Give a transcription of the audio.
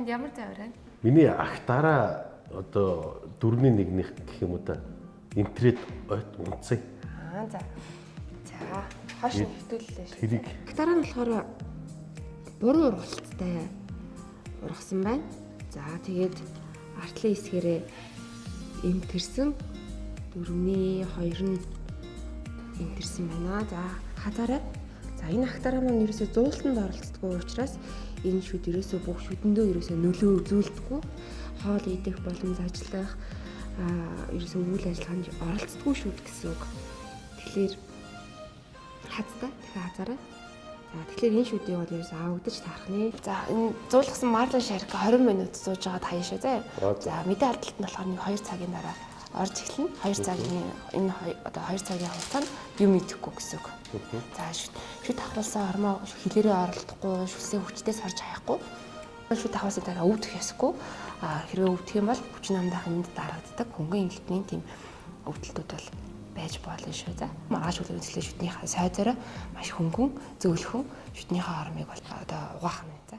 Ямар завраа? Миний ахтаараа одоо 4-1 гэх юм уу та интернет унтсан. За. За, хоош нэвтүүллээ шүү. Тэрийг Ахтараа нь болохоор буруу ургалттай ургасан байна. За тэгээд артлын хэсгээрээ эмтэрсэн 4-2 нь эмтэрсэн байна. За хазаараа. За энэ ахтараа маань ерөөсөө зуултанд оролцдоггүй учраас энэ шүд ерөөсөө бүх шүдэндөө ерөөсөө нөлөө үзүүлдэггүй. Хоол идэх болон ажиллах ерөөсөө үйл ажиллагаанд оролцдоггүй шүд гэсэн үг. Тэгэхээр хазтай дахиад хазаараа. За тэгэхээр энэ шүдийг бол ерөөсөө авагдаж таарах нэ. За, энэ зуулгасан марлын шарик 20 минут сууж байгаа хаяа шүү зэ. За, мэдээ алдалт нь болохоор 2 цагийн дараа орж эхэлнэ. 2 цагийн энэ одоо 2 цагийн хугацаанд юм идэхгүй гэсэн үг. За, шүд ахвалсан ормоо хилээрээ оролдохгүй, шүлсээ хүчтээс харж хаяхгүй. Шүд ахвалсан дараа өвдөх ёсгүй. Хэрвээ өвдөх юм бол хүчин намдах энд дарагддаг хөнгөн эмнэлтний тийм өвдөлтүүд бол байж болно шүү за. Маргааш үлгэр үзлээ шүднийхээ сайзаараа маш хөнгөн зөөлхөн шүднийхээ ормыг бол одоо угаах нь за.